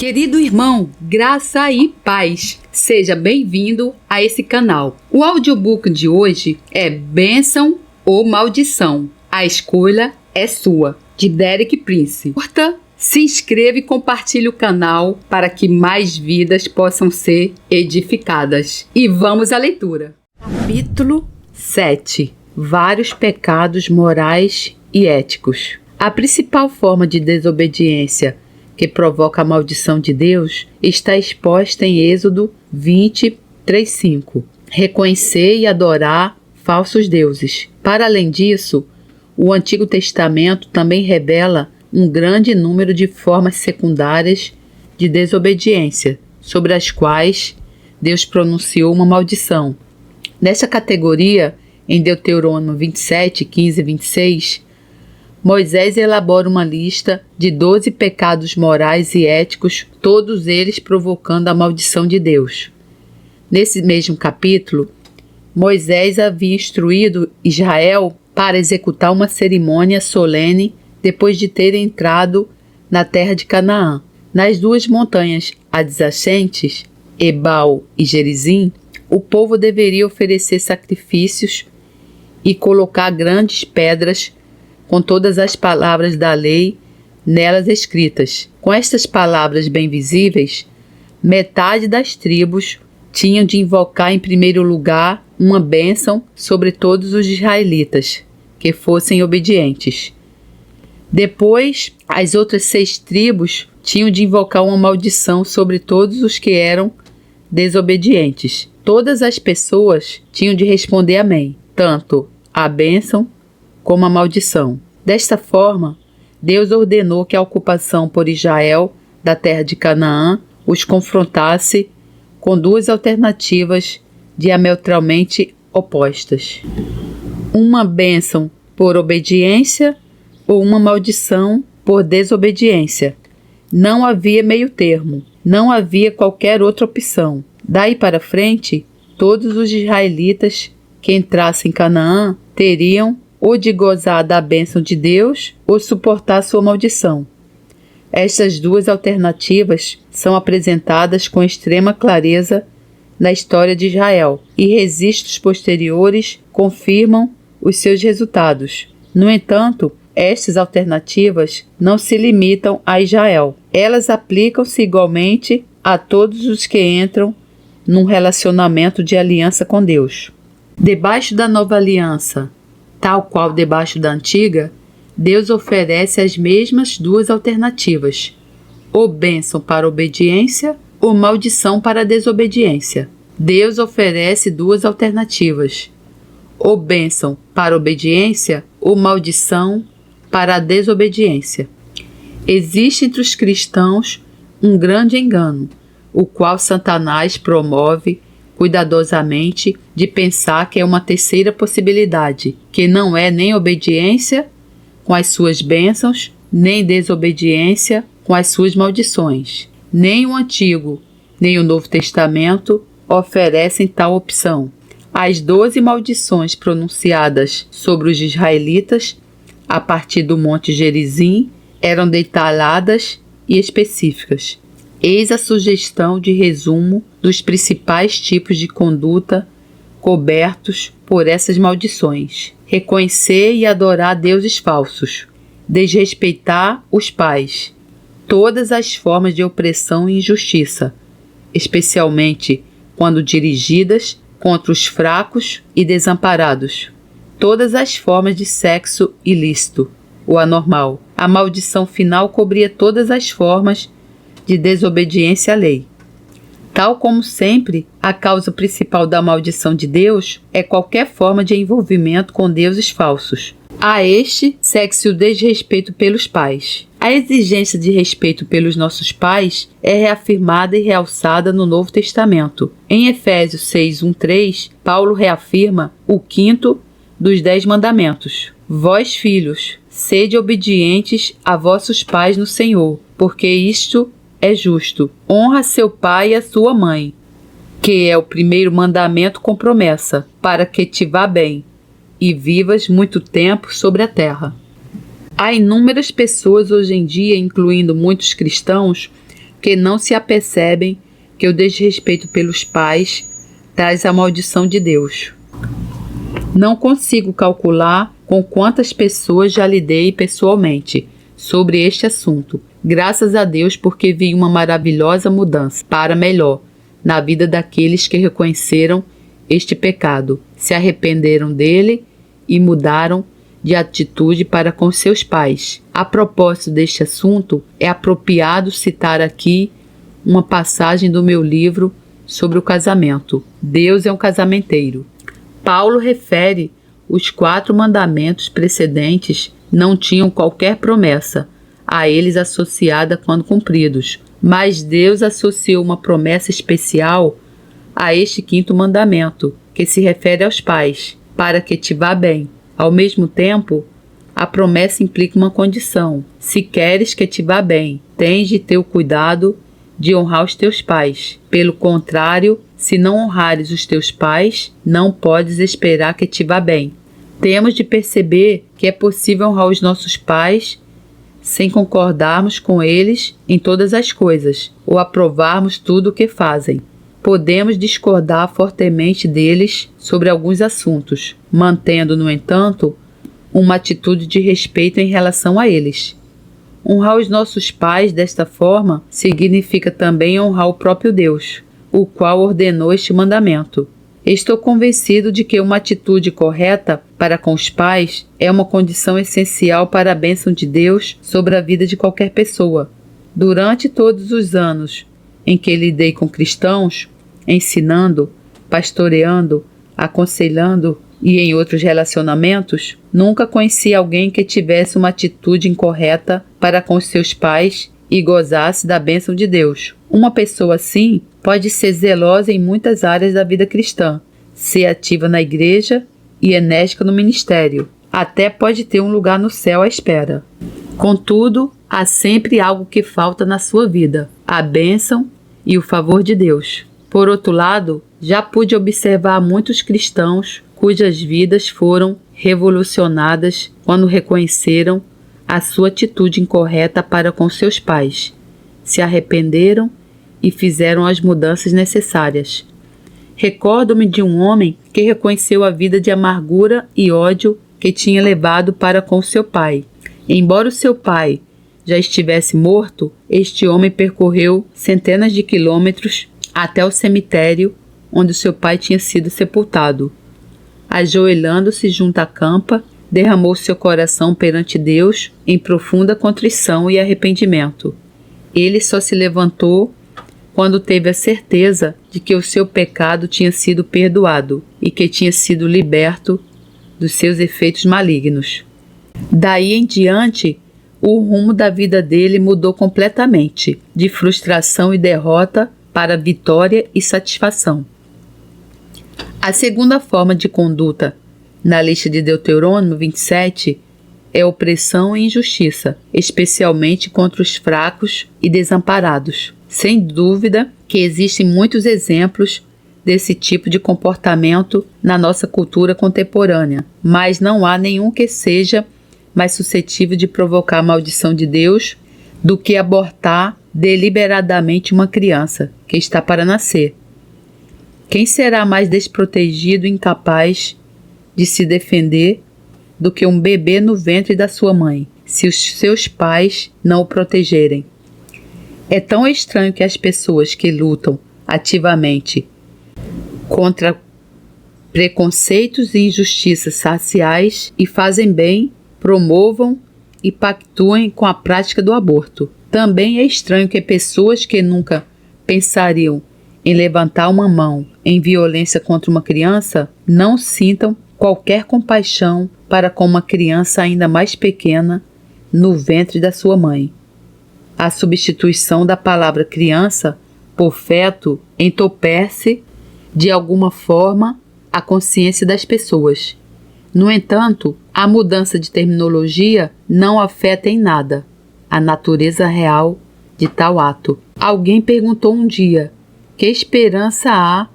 Querido irmão, graça e paz, seja bem-vindo a esse canal. O audiobook de hoje é Bênção ou Maldição? A escolha é sua, de Derek Prince. Curta, se inscreva e compartilhe o canal para que mais vidas possam ser edificadas. E vamos à leitura. Capítulo 7. Vários pecados morais e éticos. A principal forma de desobediência que provoca a maldição de Deus está exposta em Êxodo 20:3-5. Reconhecer e adorar falsos deuses. Para além disso, o Antigo Testamento também revela um grande número de formas secundárias de desobediência, sobre as quais Deus pronunciou uma maldição. Nessa categoria, em Deuteronômio 27:15-26, Moisés elabora uma lista de 12 pecados morais e éticos, todos eles provocando a maldição de Deus. Nesse mesmo capítulo, Moisés havia instruído Israel para executar uma cerimônia solene depois de ter entrado na terra de Canaã. Nas duas montanhas adjacentes, Ebal e Gerizim, o povo deveria oferecer sacrifícios e colocar grandes pedras com todas as palavras da lei nelas escritas. Com estas palavras bem visíveis, metade das tribos tinham de invocar em primeiro lugar uma bênção sobre todos os israelitas que fossem obedientes. Depois, as outras 6 tribos tinham de invocar uma maldição sobre todos os que eram desobedientes. Todas as pessoas tinham de responder amém, tanto a bênção como a maldição. Desta forma, Deus ordenou que a ocupação por Israel da terra de Canaã os confrontasse com 2 alternativas diametralmente opostas: uma bênção por obediência ou uma maldição por desobediência. Não havia meio termo, não havia qualquer outra opção. Daí para frente, todos os israelitas que entrassem em Canaã teriam ou de gozar da bênção de Deus ou suportar sua maldição. Estas 2 alternativas são apresentadas com extrema clareza na história de Israel, e registros posteriores confirmam os seus resultados. No entanto, estas alternativas não se limitam a Israel. Elas aplicam-se igualmente a todos os que entram num relacionamento de aliança com Deus. Debaixo da nova aliança, tal qual debaixo da antiga, Deus oferece as mesmas 2 alternativas: ou bênção para obediência ou maldição para desobediência. Deus oferece 2 alternativas: ou bênção para obediência ou maldição para a desobediência. Existe entre os cristãos um grande engano, o qual Satanás promove cuidadosamente, de pensar que é uma terceira possibilidade, que não é nem obediência com as suas bênçãos, nem desobediência com as suas maldições. Nem o Antigo, nem o Novo Testamento oferecem tal opção. As 12 maldições pronunciadas sobre os israelitas a partir do Monte Gerizim eram detalhadas e específicas. Eis a sugestão de resumo dos principais tipos de conduta cobertos por essas maldições: reconhecer e adorar deuses falsos, desrespeitar os pais, todas as formas de opressão e injustiça, especialmente quando dirigidas contra os fracos e desamparados, todas as formas de sexo ilícito ou anormal. A maldição final cobria todas as formas de desobediência à lei. Tal como sempre, a causa principal da maldição de Deus é qualquer forma de envolvimento com deuses falsos. A este segue-se o desrespeito pelos pais. A exigência de respeito pelos nossos pais é reafirmada e realçada no Novo Testamento. Em Efésios 6:1-3, Paulo reafirma o 5º dos 10 mandamentos: Vós, filhos, sede obedientes a vossos pais no Senhor, porque isto é justo. Honra seu pai e a sua mãe, que é o primeiro mandamento com promessa, para que te vá bem e vivas muito tempo sobre a terra. Há inúmeras pessoas hoje em dia, incluindo muitos cristãos, que não se apercebem que o desrespeito pelos pais traz a maldição de Deus. Não consigo calcular com quantas pessoas já lidei pessoalmente sobre este assunto. Graças a Deus, porque vi uma maravilhosa mudança para melhor na vida daqueles que reconheceram este pecado, se arrependeram dele e mudaram de atitude para com seus pais. A propósito deste assunto, é apropriado citar aqui uma passagem do meu livro sobre o casamento. Deus é um casamenteiro. Paulo refere os 4 mandamentos precedentes não tinham qualquer promessa a eles associada quando cumpridos, mas Deus associou uma promessa especial a este 5º mandamento, que se refere aos pais, para que te vá bem. Ao mesmo tempo, a promessa implica uma condição: se queres que te vá bem, tens de ter o cuidado de honrar os teus pais. Pelo contrário, se não honrares os teus pais, não podes esperar que te vá bem. Temos de perceber que é possível honrar os nossos pais sem concordarmos com eles em todas as coisas, ou aprovarmos tudo o que fazem. Podemos discordar fortemente deles sobre alguns assuntos, mantendo, no entanto, uma atitude de respeito em relação a eles. Honrar os nossos pais desta forma significa também honrar o próprio Deus, o qual ordenou este mandamento. Estou convencido de que uma atitude correta para com os pais é uma condição essencial para a bênção de Deus sobre a vida de qualquer pessoa. Durante todos os anos em que lidei com cristãos, ensinando, pastoreando, aconselhando e em outros relacionamentos, nunca conheci alguém que tivesse uma atitude incorreta para com seus pais e gozasse da bênção de Deus. Uma pessoa assim pode ser zelosa em muitas áreas da vida cristã, ser ativa na igreja e enérgica no ministério. Até pode ter um lugar no céu à espera. Contudo, há sempre algo que falta na sua vida: a bênção e o favor de Deus. Por outro lado, já pude observar muitos cristãos cujas vidas foram revolucionadas quando reconheceram a sua atitude incorreta para com seus pais, se arrependeram e fizeram as mudanças necessárias. Recordo-me de um homem que reconheceu a vida de amargura e ódio que tinha levado para com seu pai. Embora o seu pai já estivesse morto, este homem percorreu centenas de quilômetros até o cemitério onde o seu pai tinha sido sepultado. Ajoelhando-se junto à campa, derramou seu coração perante Deus em profunda contrição e arrependimento. Ele só se levantou quando teve a certeza de que o seu pecado tinha sido perdoado e que tinha sido liberto dos seus efeitos malignos. Daí em diante, o rumo da vida dele mudou completamente, de frustração e derrota para vitória e satisfação. A segunda forma de conduta na lista de Deuteronômio 27 é opressão e injustiça, especialmente contra os fracos e desamparados. Sem dúvida que existem muitos exemplos desse tipo de comportamento na nossa cultura contemporânea, mas não há nenhum que seja mais suscetível de provocar a maldição de Deus do que abortar deliberadamente uma criança que está para nascer. Quem será mais desprotegido e incapaz de se defender do que um bebê no ventre da sua mãe, se os seus pais não o protegerem? É tão estranho que as pessoas que lutam ativamente contra preconceitos e injustiças raciais e fazem bem, promovam e pactuem com a prática do aborto. Também é estranho que pessoas que nunca pensariam em levantar uma mão em violência contra uma criança não sintam qualquer compaixão para com uma criança ainda mais pequena no ventre da sua mãe. A substituição da palavra criança por feto entorpece de alguma forma a consciência das pessoas. No entanto, a mudança de terminologia não afeta em nada a natureza real de tal ato. Alguém perguntou um dia: que esperança há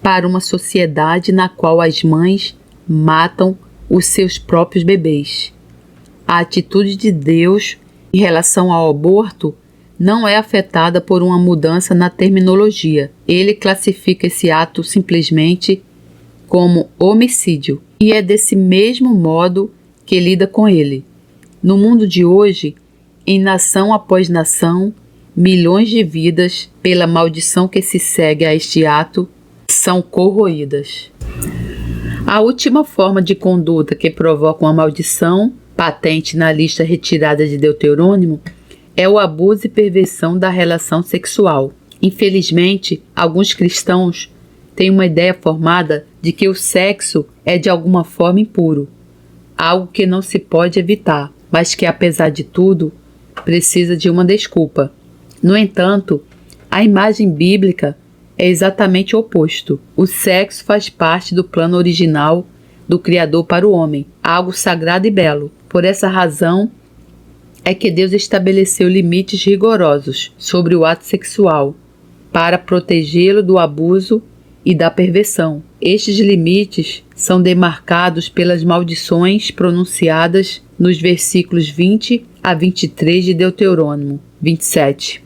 para uma sociedade na qual as mães matam os seus próprios bebês? A atitude de Deus em relação ao aborto não é afetada por uma mudança na terminologia. Ele classifica esse ato simplesmente como homicídio e é desse mesmo modo que lida com ele. No mundo de hoje, em nação após nação, milhões de vidas, pela maldição que se segue a este ato, são corroídas. A última forma de conduta que provoca uma maldição, patente na lista retirada de Deuteronômio, é o abuso e perversão da relação sexual. Infelizmente, alguns cristãos têm uma ideia formada de que o sexo é de alguma forma impuro, algo que não se pode evitar, mas que, apesar de tudo, precisa de uma desculpa. No entanto, a imagem bíblica é exatamente o oposto. O sexo faz parte do plano original do Criador para o homem, algo sagrado e belo. Por essa razão é que Deus estabeleceu limites rigorosos sobre o ato sexual para protegê-lo do abuso e da perversão. Estes limites são demarcados pelas maldições pronunciadas nos versículos 20 a 23 de Deuteronômio 27.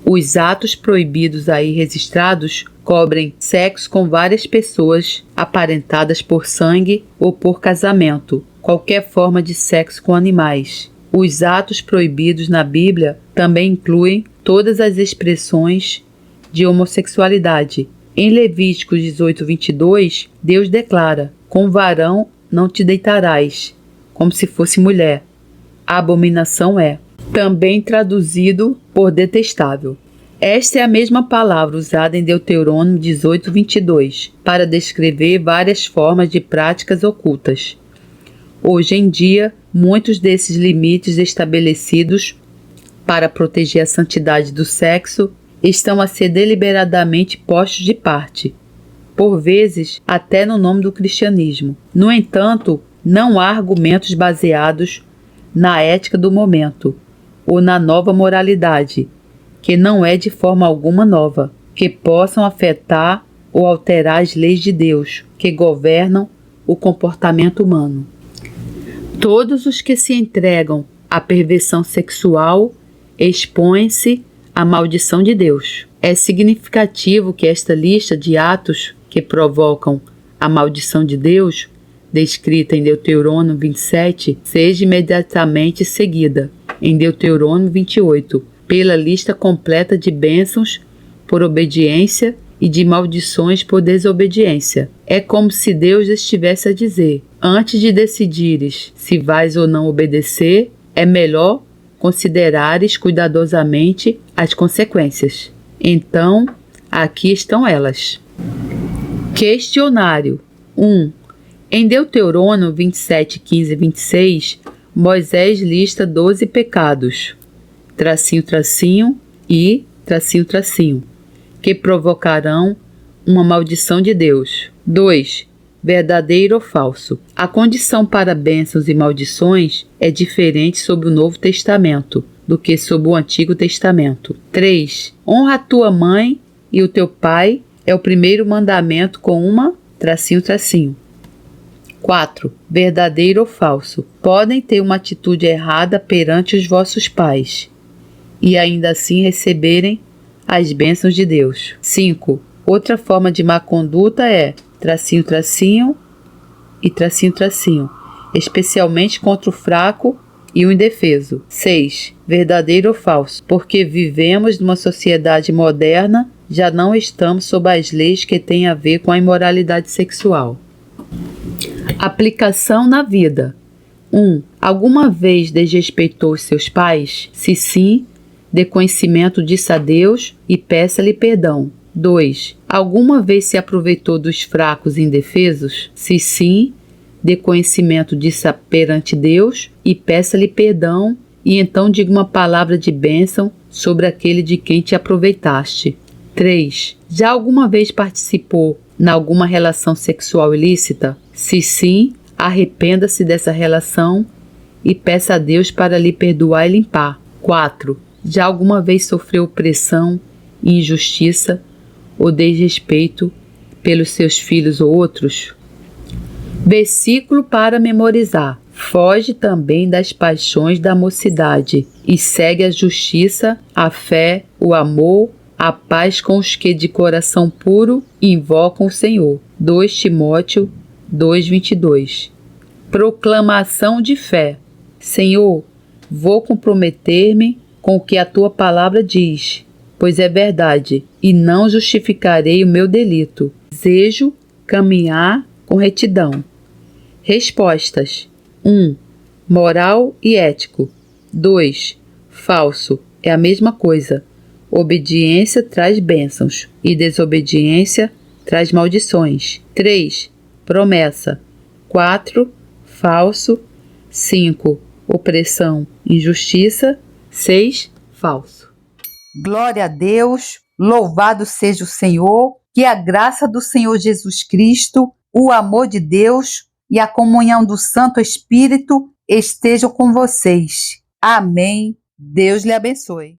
Os atos proibidos aí registrados cobrem sexo com várias pessoas aparentadas por sangue ou por casamento, qualquer forma de sexo com animais. Os atos proibidos na Bíblia também incluem todas as expressões de homossexualidade. Em Levíticos 18:22, Deus declara: com varão não te deitarás, como se fosse mulher. A abominação é. Também traduzido por detestável. Esta é a mesma palavra usada em Deuteronômio 18:22 para descrever várias formas de práticas ocultas. Hoje em dia, muitos desses limites estabelecidos para proteger a santidade do sexo estão a ser deliberadamente postos de parte, por vezes até no nome do cristianismo. No entanto, não há argumentos baseados na ética do momento ou na nova moralidade, que não é de forma alguma nova, que possam afetar ou alterar as leis de Deus, que governam o comportamento humano. Todos os que se entregam à perversão sexual expõem-se à maldição de Deus. É significativo que esta lista de atos que provocam a maldição de Deus, descrita em Deuteronômio 27, seja imediatamente seguida, em Deuteronômio 28, pela lista completa de bênçãos por obediência e de maldições por desobediência. É como se Deus estivesse a dizer: antes de decidires se vais ou não obedecer, é melhor considerares cuidadosamente as consequências. Então, aqui estão elas. Questionário 1. Em Deuteronômio 27, 15 e 26, Moisés lista 12 pecados, _, que provocarão uma maldição de Deus. 2. Verdadeiro ou falso. A condição para bênçãos e maldições é diferente sob o Novo Testamento do que sob o Antigo Testamento. 3. Honra a tua mãe e o teu pai é o primeiro mandamento com uma _. 4. Verdadeiro ou falso. Podem ter uma atitude errada perante os vossos pais e ainda assim receberem as bênçãos de Deus. 5. Outra forma de má conduta é _, especialmente contra o fraco e o indefeso. 6. Verdadeiro ou falso. Porque vivemos numa sociedade moderna, já não estamos sob as leis que têm a ver com a imoralidade sexual. Aplicação na vida. 1. Alguma vez desrespeitou os seus pais? Se sim, dê conhecimento disso a Deus e peça-lhe perdão. 2. Alguma vez se aproveitou dos fracos e indefesos? Se sim, dê conhecimento disso perante Deus e peça-lhe perdão, e então diga uma palavra de bênção sobre aquele de quem te aproveitaste. 3. Já alguma vez participou em alguma relação sexual ilícita? Se sim, arrependa-se dessa relação e peça a Deus para lhe perdoar e limpar. 4. Já alguma vez sofreu opressão, injustiça ou desrespeito pelos seus filhos ou outros? Versículo para memorizar. Foge também das paixões da mocidade e segue a justiça, a fé, o amor, a paz com os que de coração puro invocam o Senhor. 2 Timóteo 2:22. Proclamação de fé. Senhor, vou comprometer-me com o que a tua palavra diz, pois é verdade, e não justificarei o meu delito. Desejo caminhar com retidão. Respostas: 1. Moral e ético. 2. Falso. É a mesma coisa. Obediência traz bênçãos e desobediência traz maldições. 3. Promessa. 4. Falso. 5. Opressão, injustiça. 6. Falso. Glória a Deus, louvado seja o Senhor, que a graça do Senhor Jesus Cristo, o amor de Deus e a comunhão do Santo Espírito estejam com vocês. Amém. Deus lhe abençoe.